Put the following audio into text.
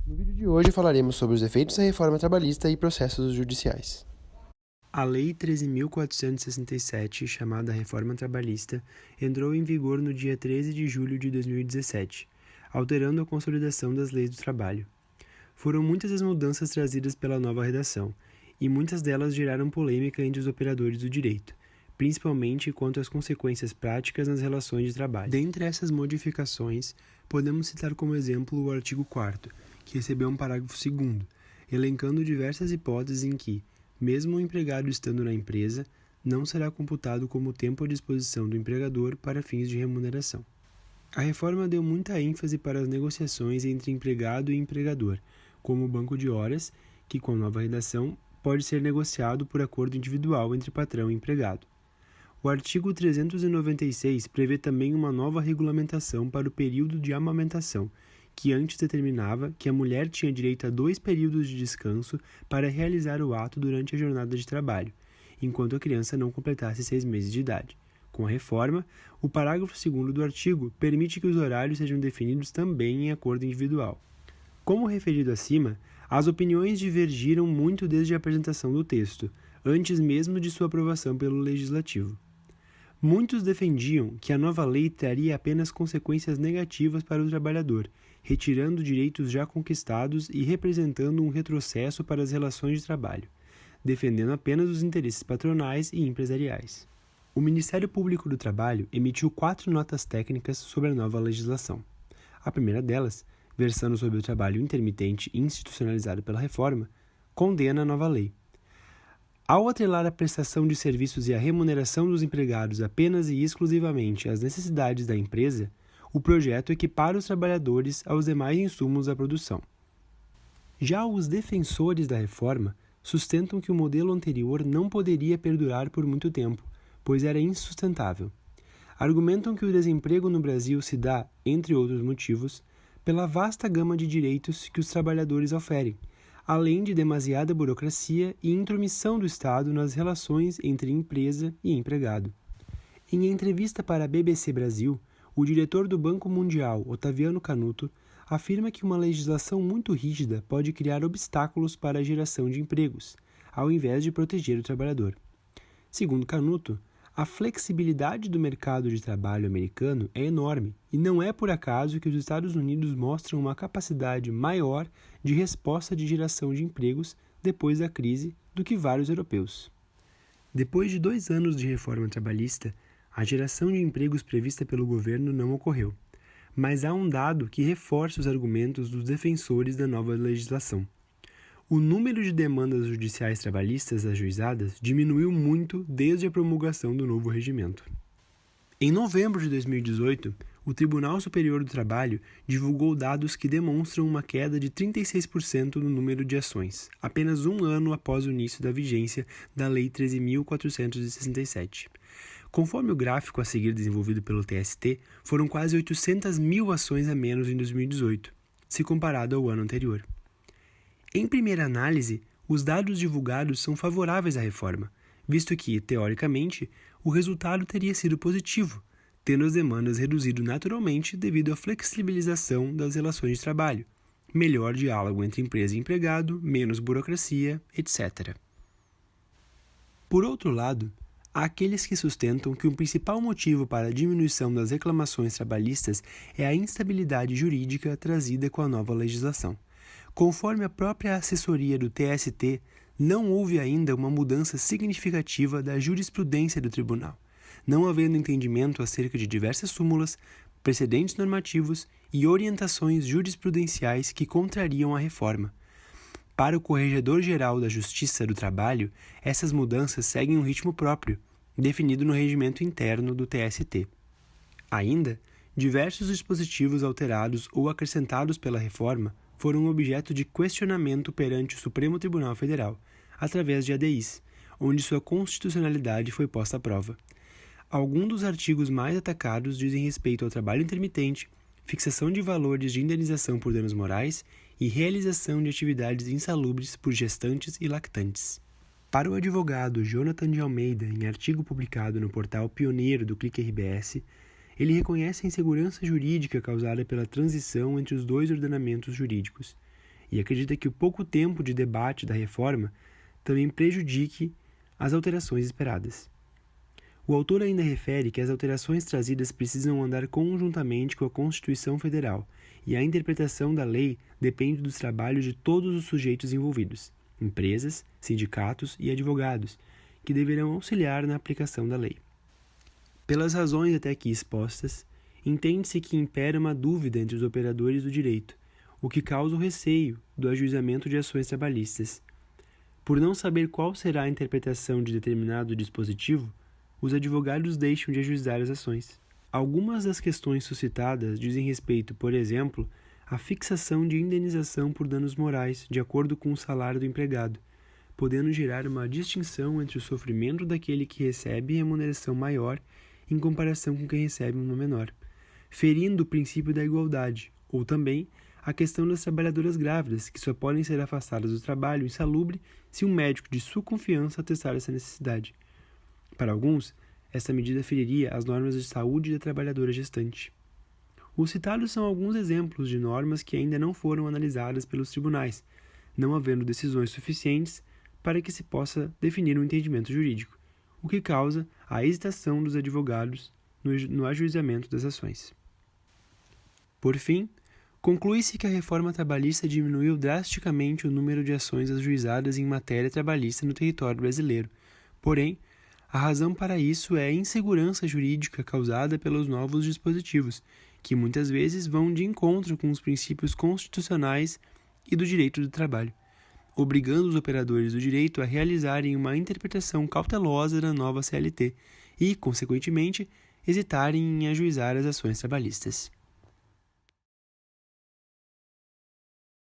No vídeo de hoje falaremos sobre os efeitos da reforma trabalhista e processos judiciais. A Lei 13.467, chamada Reforma Trabalhista, entrou em vigor no dia 13 de julho de 2017, alterando a consolidação das leis do trabalho. Foram muitas as mudanças trazidas pela nova redação, e muitas delas geraram polêmica entre os operadores do direito, principalmente quanto às consequências práticas nas relações de trabalho. Dentre essas modificações, podemos citar como exemplo o artigo 4º, que recebeu um parágrafo 2º, elencando diversas hipóteses em que, mesmo o empregado estando na empresa, não será computado como tempo à disposição do empregador para fins de remuneração. A reforma deu muita ênfase para as negociações entre empregado e empregador, como o banco de horas, que com a nova redação pode ser negociado por acordo individual entre patrão e empregado. O artigo 396 prevê também uma nova regulamentação para o período de amamentação, que antes determinava que a mulher tinha direito a 2 períodos de descanso para realizar o ato durante a jornada de trabalho, enquanto a criança não completasse 6 meses de idade. Com a reforma, o parágrafo 2º do artigo permite que os horários sejam definidos também em acordo individual. Como referido acima, as opiniões divergiram muito desde a apresentação do texto, antes mesmo de sua aprovação pelo Legislativo. Muitos defendiam que a nova lei traria apenas consequências negativas para o trabalhador, retirando direitos já conquistados e representando um retrocesso para as relações de trabalho, defendendo apenas os interesses patronais e empresariais. O Ministério Público do Trabalho emitiu 4 notas técnicas sobre a nova legislação. A primeira delas, versando sobre o trabalho intermitente institucionalizado pela reforma, condena a nova lei. Ao atrelar a prestação de serviços e a remuneração dos empregados apenas e exclusivamente às necessidades da empresa, o projeto equipara os trabalhadores aos demais insumos da produção. Já os defensores da reforma sustentam que o modelo anterior não poderia perdurar por muito tempo, pois era insustentável. Argumentam que o desemprego no Brasil se dá, entre outros motivos, pela vasta gama de direitos que os trabalhadores oferem, além de demasiada burocracia e intromissão do Estado nas relações entre empresa e empregado. Em entrevista para a BBC Brasil, o diretor do Banco Mundial, Otaviano Canuto, afirma que uma legislação muito rígida pode criar obstáculos para a geração de empregos, ao invés de proteger o trabalhador. Segundo Canuto, a flexibilidade do mercado de trabalho americano é enorme e não é por acaso que os Estados Unidos mostram uma capacidade maior de resposta de geração de empregos depois da crise do que vários europeus. Depois de 2 anos de reforma trabalhista, a geração de empregos prevista pelo governo não ocorreu, mas há um dado que reforça os argumentos dos defensores da nova legislação. O número de demandas judiciais trabalhistas ajuizadas diminuiu muito desde a promulgação do novo regimento. Em novembro de 2018, o Tribunal Superior do Trabalho divulgou dados que demonstram uma queda de 36% no número de ações, apenas 1 ano após o início da vigência da Lei 13.467. Conforme o gráfico a seguir desenvolvido pelo TST, foram quase 800 mil ações a menos em 2018, se comparado ao ano anterior. Em primeira análise, os dados divulgados são favoráveis à reforma, visto que, teoricamente, o resultado teria sido positivo, tendo as demandas reduzido naturalmente devido à flexibilização das relações de trabalho, melhor diálogo entre empresa e empregado, menos burocracia, etc. Por outro lado, há aqueles que sustentam que o principal motivo para a diminuição das reclamações trabalhistas é a instabilidade jurídica trazida com a nova legislação. Conforme a própria assessoria do TST, não houve ainda uma mudança significativa da jurisprudência do tribunal, não havendo entendimento acerca de diversas súmulas, precedentes normativos e orientações jurisprudenciais que contrariam a reforma. Para o Corregedor-Geral da Justiça do Trabalho, essas mudanças seguem um ritmo próprio, definido no regimento interno do TST. Ainda, diversos dispositivos alterados ou acrescentados pela reforma foram objeto de questionamento perante o Supremo Tribunal Federal, através de ADIs, onde sua constitucionalidade foi posta à prova. Alguns dos artigos mais atacados dizem respeito ao trabalho intermitente, fixação de valores de indenização por danos morais e realização de atividades insalubres por gestantes e lactantes. Para o advogado Jonathan de Almeida, em artigo publicado no portal pioneiro do Clique RBS, ele reconhece a insegurança jurídica causada pela transição entre os 2 ordenamentos jurídicos e acredita que o pouco tempo de debate da reforma também prejudique as alterações esperadas. O autor ainda refere que as alterações trazidas precisam andar conjuntamente com a Constituição Federal e a interpretação da lei depende dos trabalhos de todos os sujeitos envolvidos, empresas, sindicatos e advogados, que deverão auxiliar na aplicação da lei. Pelas razões até aqui expostas, entende-se que impera uma dúvida entre os operadores do direito, o que causa o receio do ajuizamento de ações trabalhistas. Por não saber qual será a interpretação de determinado dispositivo, os advogados deixam de ajuizar as ações. Algumas das questões suscitadas dizem respeito, por exemplo, à fixação de indenização por danos morais de acordo com o salário do empregado, podendo gerar uma distinção entre o sofrimento daquele que recebe remuneração maior em comparação com quem recebe uma menor, ferindo o princípio da igualdade, ou também a questão das trabalhadoras grávidas, que só podem ser afastadas do trabalho insalubre se um médico de sua confiança atestar essa necessidade. Para alguns, essa medida feriria as normas de saúde da trabalhadora gestante. Os citados são alguns exemplos de normas que ainda não foram analisadas pelos tribunais, não havendo decisões suficientes para que se possa definir um entendimento jurídico, o que causa a hesitação dos advogados no ajuizamento das ações. Por fim, conclui-se que a reforma trabalhista diminuiu drasticamente o número de ações ajuizadas em matéria trabalhista no território brasileiro. Porém, a razão para isso é a insegurança jurídica causada pelos novos dispositivos, que muitas vezes vão de encontro com os princípios constitucionais e do direito do trabalho, obrigando os operadores do direito a realizarem uma interpretação cautelosa da nova CLT e, consequentemente, hesitarem em ajuizar as ações trabalhistas.